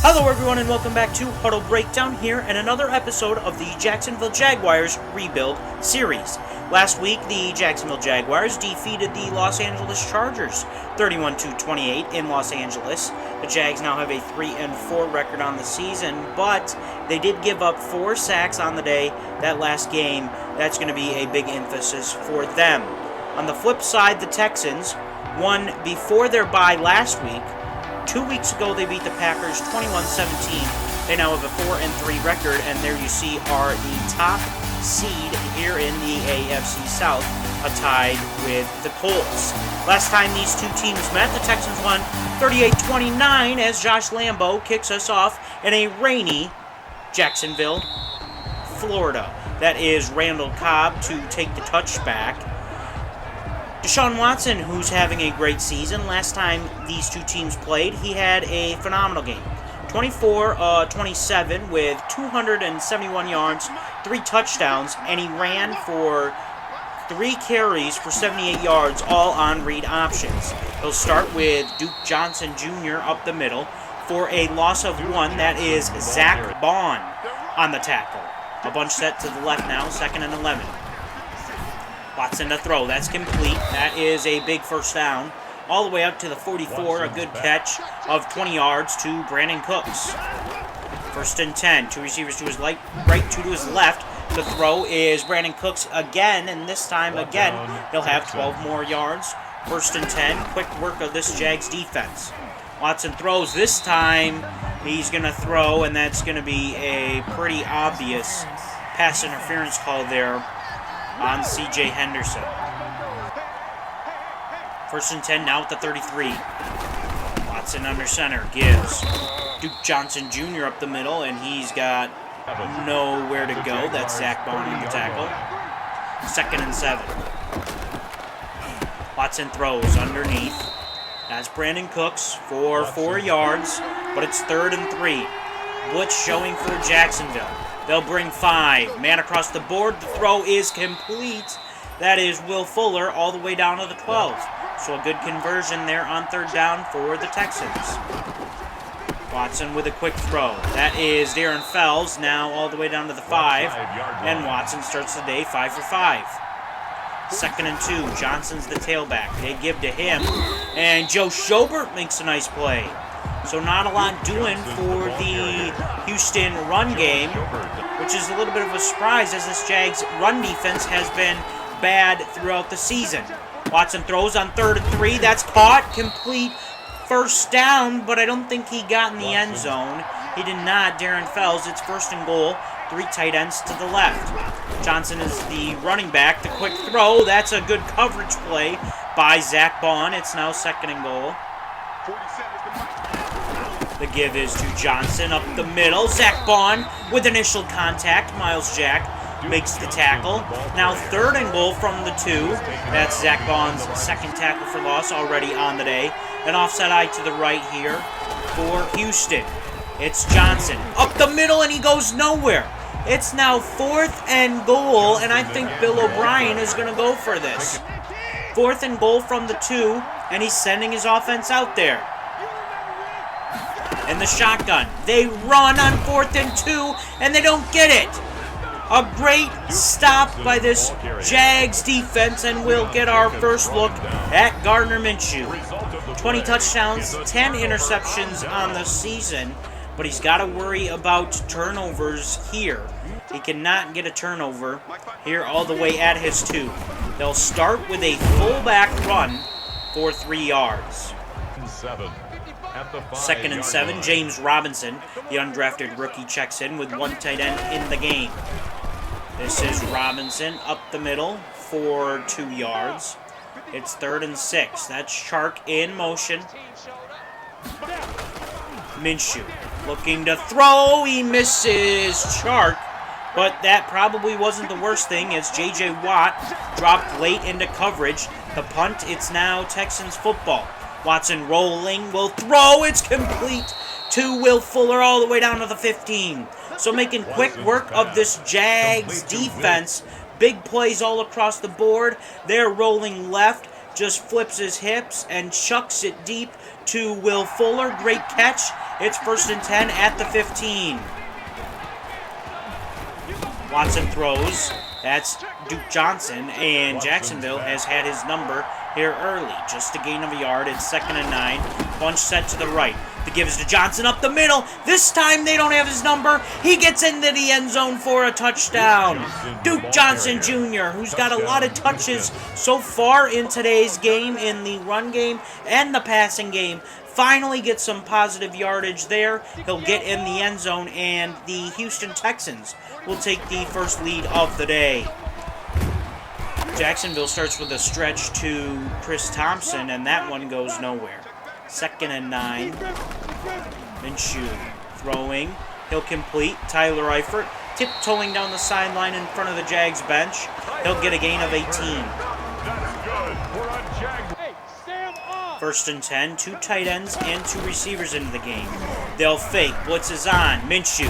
Hello everyone and welcome back to Huddle Breakdown here and another episode of the Jacksonville Jaguars Rebuild Series. Last week, the Jacksonville Jaguars defeated the Los Angeles Chargers 31-28 in Los Angeles. The Jags now have a 3-4 record on the season, but they did give up 4 sacks on the day. That last game, that's going to be a big emphasis for them. On the flip side, the Texans won before their bye last week. 2 weeks ago, they beat the Packers 21-17. They now have a 4-3 record, and there you see are the top seed here in the AFC South, tied with the Colts. Last time these two teams met, the Texans won 38-29 as Josh Lambo kicks us off in a rainy Jacksonville, Florida. That is Randall Cobb to take the touchback. Deshaun Watson, who's having a great season. Last time these two teams played, he had a phenomenal game. 24-27 with 271 yards, 3 touchdowns, and he ran for 3 carries for 78 yards, all on read options. He'll start with Duke Johnson Jr. up the middle for a loss of 1. That is Zach Bond on the tackle. A bunch set to the left now, 2nd and 11. Watson to throw. That's complete. That is a big first down. All the way up to the 44. A good catch of 20 yards to Brandon Cooks. 1st and 10. 2 receivers to his right, 2 to his left. The throw is Brandon Cooks again, and this time again, he'll have 12 more yards. 1st and 10. Quick work of this Jags defense. Watson throws. This time, he's going to throw, and that's going to be a pretty obvious pass interference call there on C.J. Henderson. 1st and 10 now at the 33. Watson under center gives Duke Johnson Jr. up the middle, and he's got nowhere to go. That's Zach Bond in the tackle. 2nd and 7. Watson throws underneath. That's Brandon Cooks for 4 yards, but it's 3rd and 3. Blitz showing for Jacksonville. They'll bring 5. Man across the board. The throw is complete. That is Will Fuller all the way down to the 12. So a good conversion there on 3rd down for the Texans. Watson with a quick throw. That is Darren Fells now all the way down to the 5. And Watson starts the day 5 for 5. 2nd and 2. Johnson's the tailback. They give to him. And Joe Schobert makes a nice play. So not a lot doing for the Houston run game, which is a little bit of a surprise as this Jags run defense has been bad throughout the season. Watson throws on 3rd and 3. That's caught. Complete first down, but I don't think he got in the end zone. He did not. Darren Fells. It's 1st and goal. 3 tight ends to the left. Johnson is the running back. The quick throw. That's a good coverage play by Zach Bond. It's now 2nd and goal. The give is to Johnson up the middle. Zach Bond with initial contact. Miles Jack makes the tackle. Now 3rd and goal from the 2. That's Zach Bond's 2nd tackle for loss already on the day. An offside eye to the right here for Houston. It's Johnson up the middle, and he goes nowhere. It's now 4th and goal, and I think Bill O'Brien is going to go for this. 4th and goal from the 2, and he's sending his offense out there. And the shotgun. They run on 4th and 2, and they don't get it. A great stop by this Jags defense, and we'll get our first look at Gardner Minshew. 20 touchdowns, 10 interceptions on the season, but he's got to worry about turnovers here. He cannot get a turnover here all the way at his 2. They'll start with a fullback run for 3 yards. 2nd and 7, James Robinson, the undrafted rookie, checks in with 1 tight end in the game. This is Robinson up the middle for 2 yards. It's 3rd and 6. That's Chark in motion. Minshew looking to throw. He misses Chark, but that probably wasn't the worst thing as J.J. Watt dropped late into coverage. The punt, it's now Texans football. Watson rolling, will throw, it's complete to Will Fuller all the way down to the 15. So making quick work of this Jags defense. Big plays all across the board. They're rolling left, just flips his hips and chucks it deep to Will Fuller. Great catch It's 1st and 10 at the 15. Watson throws. That's Duke Johnson, and Jacksonville has had his number here early. Just a gain of a yard. It's 2nd and 9. Bunch set to the right. The give is to Johnson up the middle. This time they don't have his number. He gets into the end zone for a touchdown. Duke Johnson Jr., who's got a lot of touches so far in today's game, in the run game and the passing game, finally gets some positive yardage there. He'll get in the end zone, and the Houston Texans will take the first lead of the day. Jacksonville starts with a stretch to Chris Thompson, and that one goes nowhere. 2nd and 9. Minshew throwing. He'll complete. Tyler Eifert tiptoeing down the sideline in front of the Jags bench. He'll get a gain of 18. 1st and 10. 2 tight ends and 2 receivers into the game. They'll fake. Blitz is on. Minshew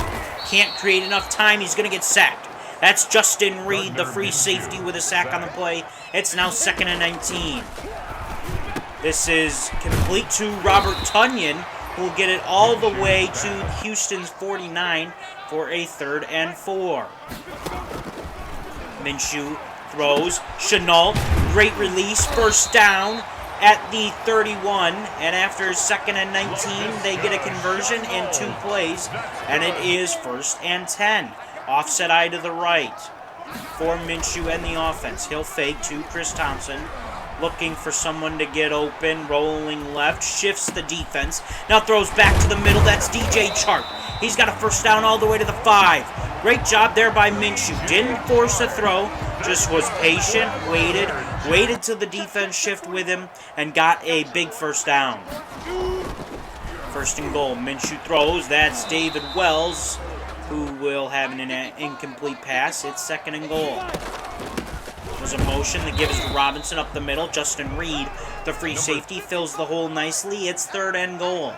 can't create enough time. He's going to get sacked. That's Justin Reed, the free safety, with a sack on the play. It's now 2nd and 19. This is complete to Robert Tonyan, who will get it all the way to Houston's 49 for a 3rd and 4. Minshew throws. Chenault, great release, 1st down at the 31, and after 2nd and 19, they get a conversion in 2 plays, and it is 1st and 10. Offset eye to the right for Minshew and the offense. He'll fake to Chris Thompson, looking for someone to get open, rolling left, shifts the defense, now throws back to the middle. That's DJ Chark. He's got a 1st down all the way to the 5. Great job there by Minshew. Didn't force a throw, just was patient, waited till the defense shift with him, and got a big 1st down. 1st and goal. Minshew throws. That's David Wells, who will have an incomplete pass. It's 2nd and goal. There's a motion. The give is to Robinson up the middle. Justin Reed, the free safety, fills the hole nicely. It's 3rd and goal.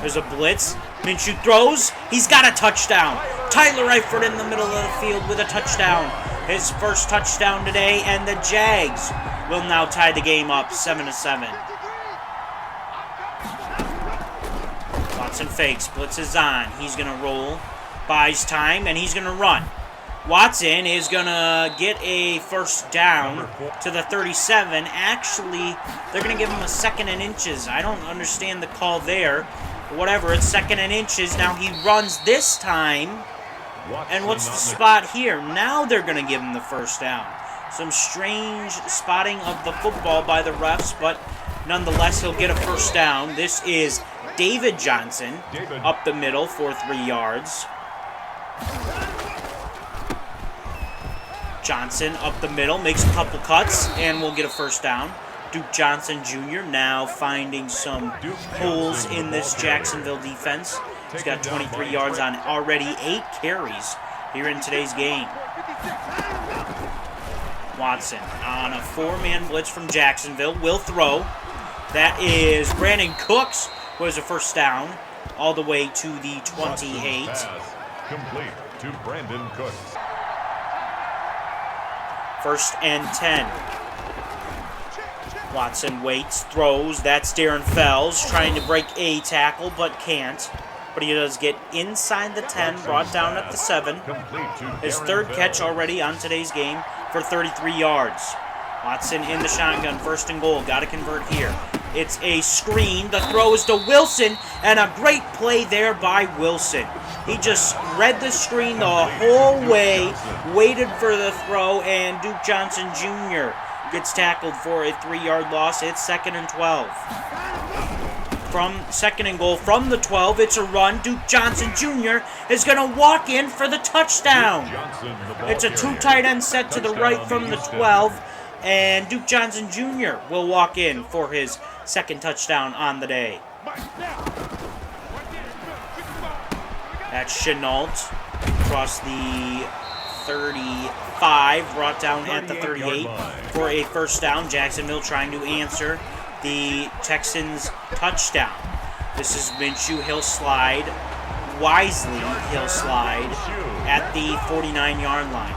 There's a blitz. Minshew throws. He's got a touchdown. Tyler Eifert in the middle of the field with a touchdown. His 1st touchdown today, and the Jags will now tie the game up 7-7. Watson fakes. Blitz is on. He's going to roll. Buys time, and he's going to run. Watson is going to get a 1st down to the 37. Actually, they're going to give him a 2nd and inches. I don't understand the call there. Whatever, it's 2nd and inches. Now he runs this time. And what's the spot here? Now they're going to give him the 1st down. Some strange spotting of the football by the refs, but nonetheless, he'll get a 1st down. This is David Johnson up the middle for 3 yards. Johnson up the middle, makes a couple cuts, and will get a 1st down. Duke Johnson Jr. now finding some holes in this Jacksonville defense. He's got 23 yards on already 8 carries here in today's game. Watson on a 4-man blitz from Jacksonville will throw. That is Brandon Cooks, who has a 1st down all the way to the 28. Complete to Brandon Cooks. 1st and 10. Watson waits, throws. That's Darren Fells trying to break a tackle, but can't. But he does get inside the 10, brought down at the 7. His 3rd catch already on today's game for 33 yards. Watson in the shotgun, 1st and goal. Got to convert here. It's a screen. The throw is to Wilson, and a great play there by Wilson. He just read the screen the whole way, waited for the throw, and Duke Johnson Jr. gets tackled for a 3-yard loss. It's 2nd and 12. From 2nd and goal from the 12, it's a run. Duke Johnson Jr. is going to walk in for the touchdown. It's a 2 tight end set to the right from the 12, and Duke Johnson Jr. will walk in for his 2nd touchdown on the day. That's Chenault across the 35, brought down at the 38 for a 1st down. Jacksonville trying to answer the Texans' touchdown. This is Minshew. He'll slide. Wisely, he'll slide at the 49-yard line.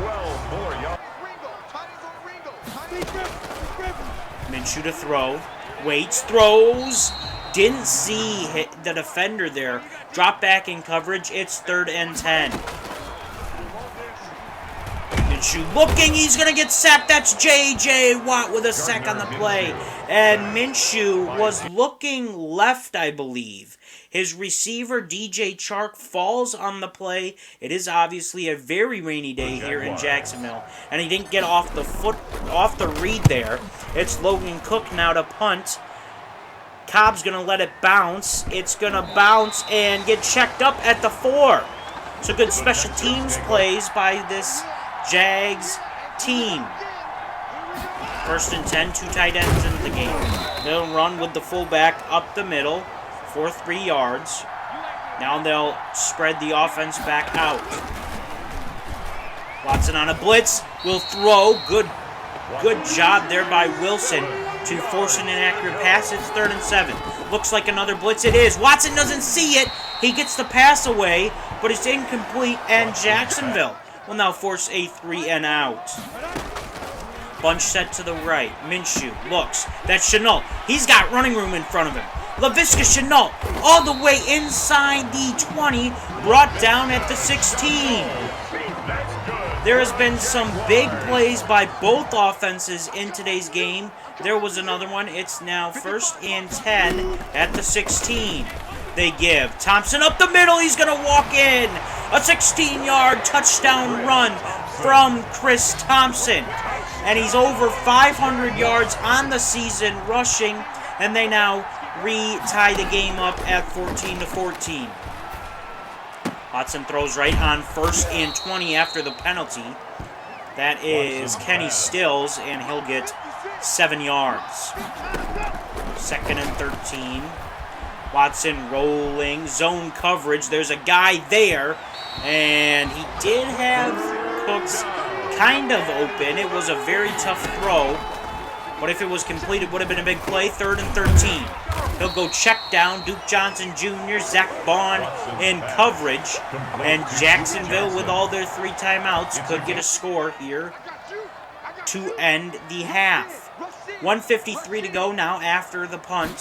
Minshew to throw. Waits, throws. Didn't see the defender there. Drop back in coverage. It's 3rd and 10. Minshew looking. He's going to get sacked. That's J.J. Watt with a sack on the play. And Minshew was looking left, I believe. His receiver, DJ Chark, falls on the play. It is obviously a very rainy day here in Jacksonville. And he didn't get off the read there. It's Logan Cook now to punt. Cobb's going to let it bounce. It's going to bounce and get checked up at the 4. So good special teams plays by this Jags team. 1st and 10, 2 tight ends into the game. They'll run with the fullback up the middle for 3 yards. Now they'll spread the offense back out. Watson on a blitz. Will throw. Good job there by Wilson to force an inaccurate pass. It's 3rd and 7. Looks like another blitz. It is. Watson doesn't see it. He gets the pass away, but it's incomplete, and Jacksonville will now force a 3 and out. Bunch set to the right. Minshew looks. That's Chenault. He's got running room in front of him. Laviska Chenault all the way inside the 20, brought down at the 16. There has been some big plays by both offenses in today's game. There was another one. It's now 1st and 10 at the 16. They give Thompson up the middle. He's going to walk in. A 16-yard touchdown run from Chris Thompson. And he's over 500 yards on the season rushing. And they now re-tie the game up at 14-14. Watson throws right on 1st and 20 after the penalty. That is Kenny Stills, and he'll get 7 yards. 2nd and 13. Watson rolling, zone coverage. There's a guy there, and he did have Cooks kind of open. It was a very tough throw, but if it was complete, it would have been a big play. 3rd and 13. He'll go check down. Duke Johnson Jr., Zach Bond in coverage. And Jacksonville, with all their 3 timeouts, could get a score here to end the half. 1:53 to go now after the punt.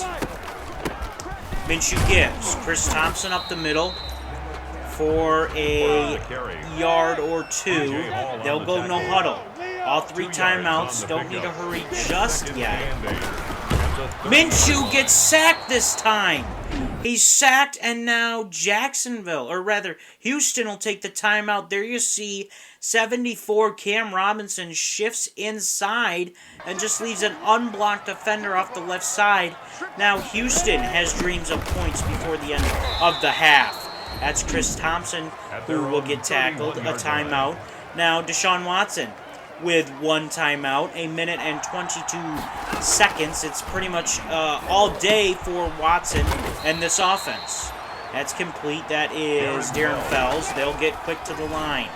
Minshew gives Chris Thompson up the middle for a yard or 2. They'll go no huddle. All 3 timeouts. Don't need to hurry just yet. Minshew gets sacked this time. He's sacked, and now Jacksonville, or rather Houston, will take the timeout. There you see 74, Cam Robinson shifts inside and just leaves an unblocked defender off the left side. Now Houston has dreams of points before the end of the half. That's Chris Thompson who will get tackled, a timeout. Now Deshaun Watson with 1 timeout, 1 minute and 22 seconds. It's pretty much all day for Watson and this offense. That's complete. That is Darren Fells. They'll get quick to the line.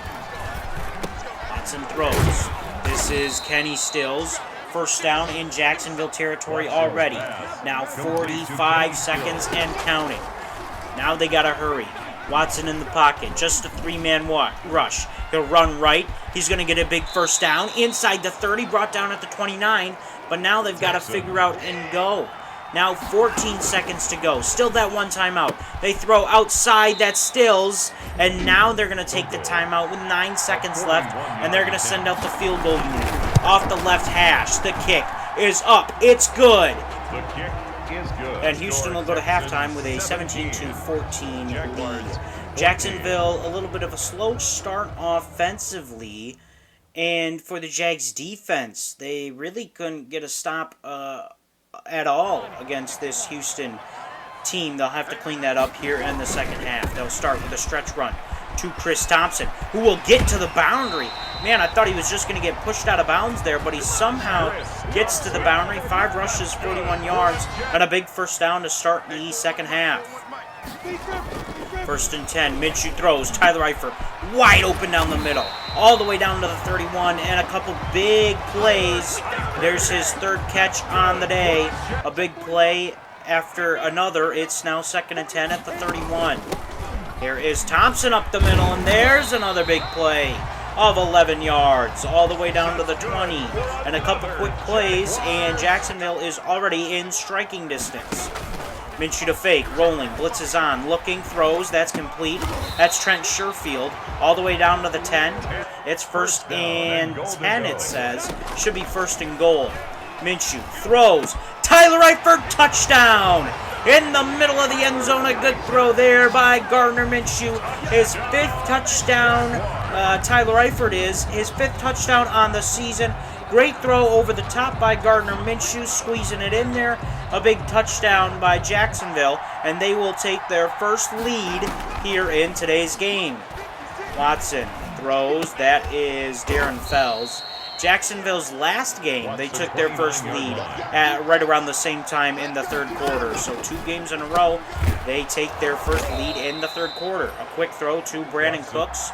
Watson throws. This is Kenny Stills. 1st down in Jacksonville territory already. Now 45 seconds and counting. Now they gotta hurry. Watson in the pocket, just a 3-man rush. He'll run right. He's going to get a big 1st down inside the 30, brought down at the 29. But now they've got to figure out and go. Now 14 seconds to go. Still that 1 timeout. They throw outside, that Stills. And now they're going to take the timeout with 9 seconds left. And they're going to send out the field goal unit. Off the left hash. The kick is up. It's good. The kick is good. And Houston will go to halftime with a 17-14 lead. Jacksonville, a little bit of a slow start offensively. And for the Jags defense, they really couldn't get a stop at all against this Houston team. They'll have to clean that up here in the second half. They'll start with a stretch run to Chris Thompson, who will get to the boundary. Man, I thought he was just going to get pushed out of bounds there, but he somehow gets to the boundary. 5 rushes, 41 yards, and a big 1st down to start the second half. 1st and 10, Minshew throws, Tyler Eifert wide open down the middle, all the way down to the 31, and a couple big plays. There's his 3rd catch on the day, a big play after another. It's now 2nd and 10 at the 31. Here is Thompson up the middle, and there's another big play of 11 yards, all the way down to the 20, and a couple quick plays, and Jacksonville is already in striking distance. Minshew to fake, rolling, blitzes on, looking, throws, that's complete. That's Trent Sherfield, all the way down to the 10. It's first and 10, it says. Should be first and goal. Minshew throws, Tyler Eifert, touchdown! In the middle of the end zone, a good throw there by Gardner Minshew. His 5th touchdown, Tyler Eifert is, his 5th touchdown on the season. Great throw over the top by Gardner Minshew, squeezing it in there. A big touchdown by Jacksonville, and they will take their first lead here in today's game. Watson throws, that is Darren Fells. Jacksonville's last game, they took their first lead at right around the same time in the third quarter. So 2 games in a row, they take their first lead in the third quarter. A quick throw to Brandon Cooks.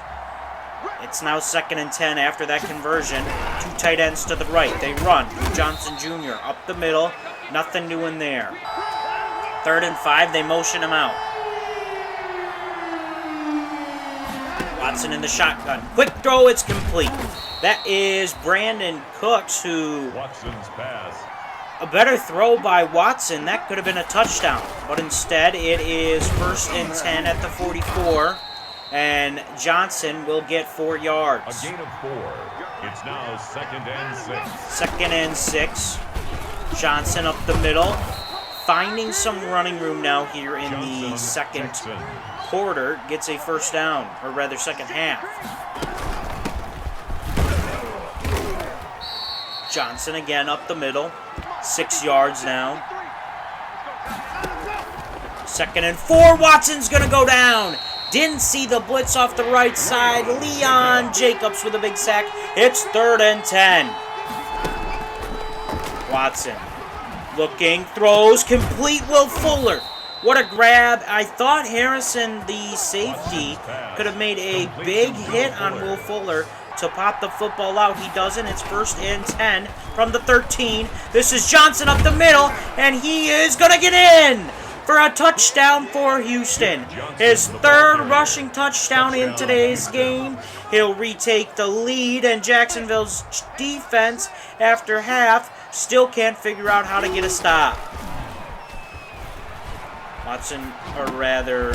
It's now 2nd and 10 after that conversion. 2 tight ends to the right. They run. Johnson Jr. up the middle. Nothing doing there. 3rd and 5, they motion him out. Watson in the shotgun. Quick throw, it's complete. That is Brandon Cooks, who... Watson's pass. A better throw by Watson. That could have been a touchdown. But instead, it is 1st and 10 at the 44. And Johnson will get 4 yards. A gain of 4. It's now 2nd and 6. 2nd and 6. Johnson up the middle. Finding some running room now here in the second quarter. Gets a first down, or rather second half. Johnson again up the middle. 6 yards now. 2nd and 4. Watson's going to go down. Didn't see the blitz off the right side. Leon Jacobs with a big sack. It's 3rd and 10. Watson looking, throws, complete. Will Fuller. What a grab. I thought Harrison, the safety, could have made a big hit on Will Fuller to pop the football out. He doesn't. It's 1st and 10 from the 13. This is Johnson up the middle, and he is going to get in for a touchdown for Houston. His 3rd rushing touchdown in today's game. He'll retake the lead, and Jacksonville's defense, after half, still can't figure out how to get a stop. Watson, or rather,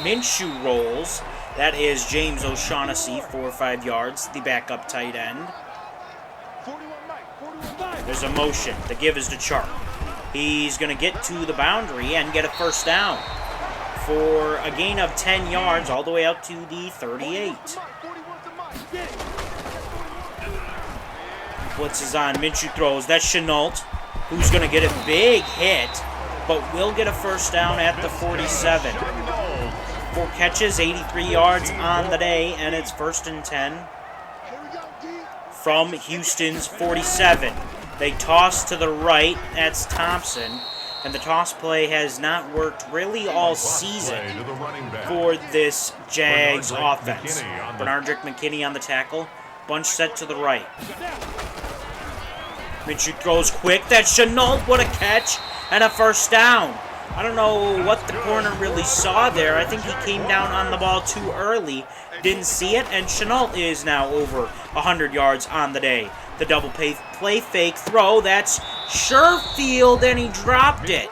Minshew rolls. That is James O'Shaughnessy, 4 or 5 yards, the backup tight end. There's a motion. The give is to Chark. He's going to get to the boundary and get a first down for a gain of 10 yards all the way out to the 38. Blitz is on. Minshew throws. That's Chenault, who's going to get a big hit, but will get a first down at the 47. 4 catches, 83 yards on the day, and it's 1st and 10 from Houston's 47. They toss to the right. That's Thompson. And the toss play has not worked really all season for this Jags offense. Bernardrick McKinney on the tackle. Bunch set to the right. Minshew throws quick. That's Chenault. What a catch. And a first down. I don't know what the corner really saw there. I think he came down on the ball too early. Didn't see it. And Chenault is now over 100 yards on the day. The double play fake throw. That's Sherfield, and he dropped it.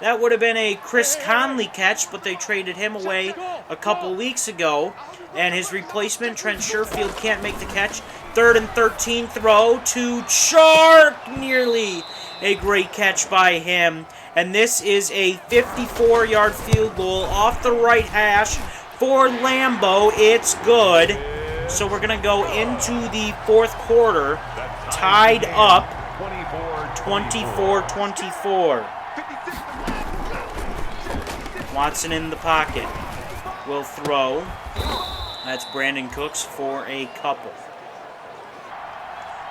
That would have been a Chris Conley catch, but they traded him away a couple weeks ago. And his replacement, Trent Sherfield, can't make the catch. 3rd and 13 throw to Chark. Nearly a great catch by him. And this is a 54-yard field goal off the right hash for Lambeau. It's good. So we're going to go into the 4th quarter tied up 24-24. Watson in the pocket will throw. That's Brandon Cooks for a couple.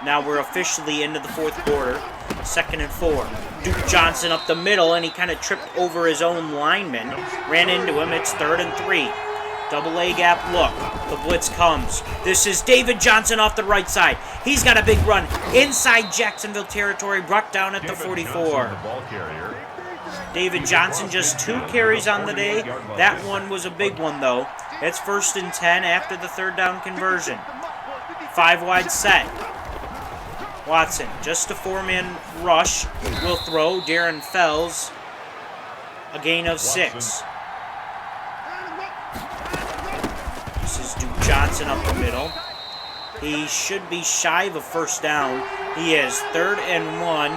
Now we're officially into the 4th quarter. 2nd and 4. Duke Johnson up the middle, and he kind of tripped over his own lineman. Ran into him. It's 3rd and 3. Double A gap look. The blitz comes. This is David Johnson off the right side. He's got a big run inside Jacksonville territory. Brought down at the 44. David Johnson just 2 carries on the day. That one was a big one, though. It's 1st and 10 after the 3rd down conversion. 5 wide set. Watson, just a 4-man rush. Will throw. Darren Fells A gain of 6. This is Duke Johnson up the middle. He should be shy of a first down. He is 3rd and 1.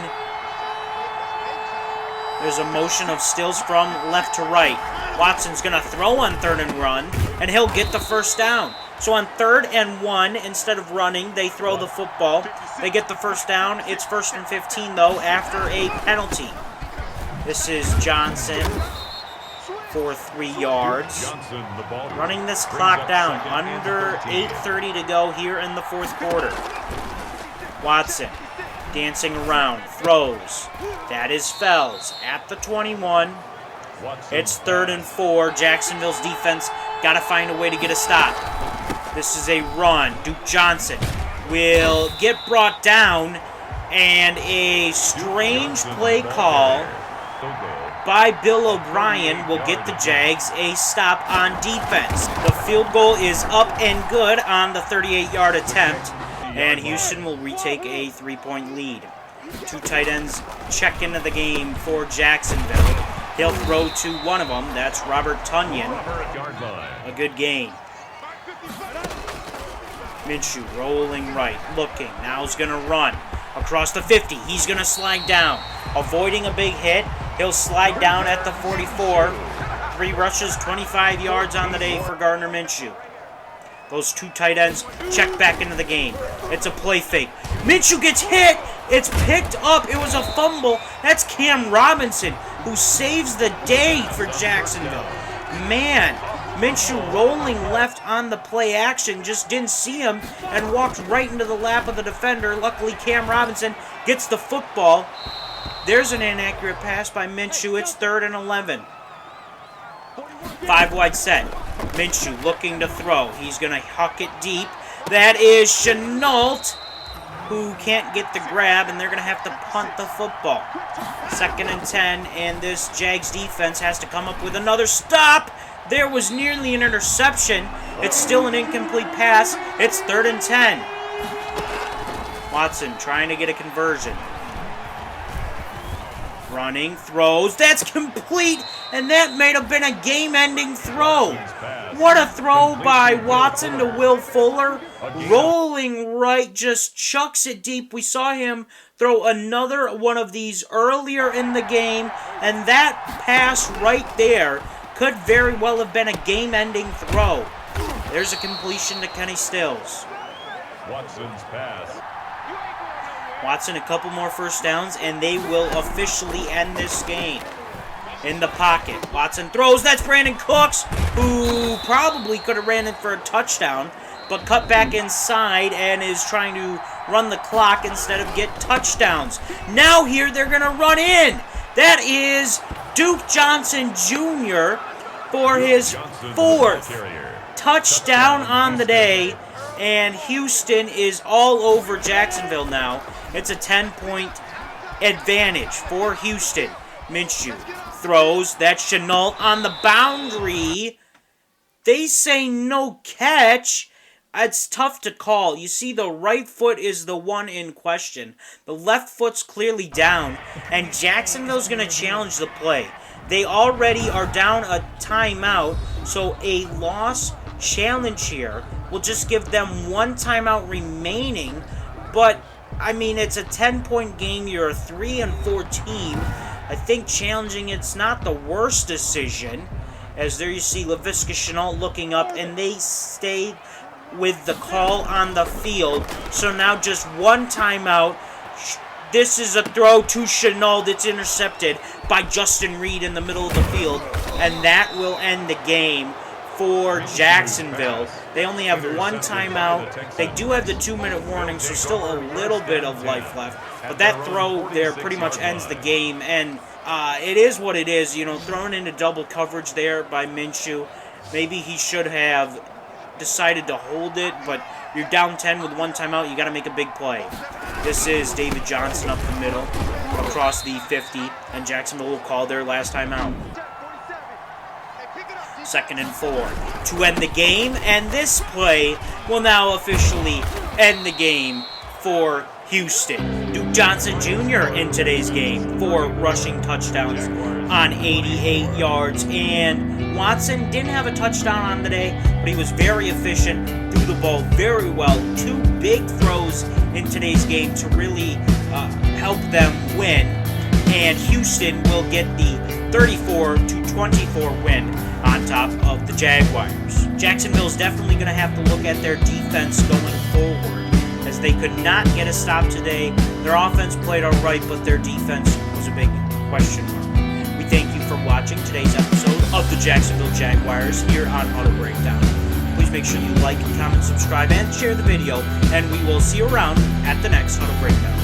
There's a motion of stills from left to right. Watson's going to throw on 3rd and run, and he'll get the first down. So on 3rd and 1, instead of running, they throw the football. They get the first down. It's 1st and 15, though, after a penalty. This is Johnson for 3 yards. Running this clock down. Under 8:30 to go here in the 4th quarter. Watson dancing around. Throws. That is Fells at the 21. It's 3rd and 4. Jacksonville's defense got to find a way to get a stop. This is a run. Duke Johnson will get brought down, and a strange play call by Bill O'Brien will get the Jags a stop on defense. The field goal is up and good on the 38-yard attempt, and Houston will retake a 3-point lead. 2 tight ends check into the game for Jacksonville. He'll throw to one of them. That's Robert Tonyan. A good gain. Minshew rolling right, looking. Now he's going to run across the 50. He's going to slide down. Avoiding a big hit. He'll slide down at the 44. 3 rushes, 25 yards on the day for Gardner Minshew. Those 2 tight ends check back into the game. It's a play fake. Minshew gets hit. It's picked up. It was a fumble. That's Cam Robinson, who saves the day for Jacksonville. Man, Minshew rolling left on the play action, just didn't see him and walked right into the lap of the defender. Luckily, Cam Robinson gets the football. There's an inaccurate pass by Minshew. It's 3rd and 11. 5 wide set. Minshew looking to throw. He's going to huck it deep. That is Chenault, who can't get the grab, and they're going to have to punt the football. 2nd and 10, and this Jags defense has to come up with another stop. There was nearly an interception. It's still an incomplete pass. It's 3rd and 10. Watson trying to get a conversion. Running, throws. That's complete, and that may have been a game-ending throw. What a throw by Watson to Will Fuller. Rolling right, just chucks it deep. We saw him throw another one of these earlier in the game, and that pass right there could very well have been a game-ending throw. There's a completion to Kenny Stills. Watson's pass. Watson a couple more first downs, and they will officially end this game. In the pocket, Watson throws. That's Brandon Cooks, who probably could have ran it for a touchdown, but cut back inside and is trying to run the clock instead of get touchdowns. Now here they're going to run in. That is Duke Johnson Jr. for his 4th touchdown on the day, and Houston is all over Jacksonville now. It's a 10-point advantage for Houston. Minshew throws. That's Chenault on the boundary. They say no catch. It's tough to call. You see, the right foot is the one in question. The left foot's clearly down, and Jacksonville's going to challenge the play. They already are down a timeout, so a loss challenge here will just give them 1 timeout remaining. But, I mean, it's a 10-point game. You're a 3-4 team. I think challenging it's not the worst decision. As there you see LaVisca Chenault looking up, and they stay with the call on the field. So now just 1 timeout. This is a throw to Chenault that's intercepted by Justin Reed in the middle of the field. And that will end the game for Jacksonville. They only have 1 timeout. They do have the 2-minute warning, so still a little bit of life left. But that throw there pretty much ends the game. And it is what it is, you know, thrown into double coverage there by Minshew. Maybe he should have decided to hold it, but you're down 10 with 1 timeout. You got to make a big play. This is David Johnson up the middle across the 50, and Jacksonville will call their last timeout. 2nd and 4 to end the game, and this play will now officially end the game for Houston. Duke Johnson Jr. in today's game, 4 rushing touchdowns on 88 yards. And Watson didn't have a touchdown on the day, but he was very efficient, threw the ball very well. 2 big throws in today's game to really help them win. And Houston will get the 34-24 win on top of the Jaguars. Jacksonville's definitely going to have to look at their defense going forward, as they could not get a stop today. Their offense played all right, but their defense was a big question mark. We thank you for watching today's episode of the Jacksonville Jaguars here on Huddle Breakdown. Please make sure you like, comment, subscribe, and share the video, and we will see you around at the next Huddle Breakdown.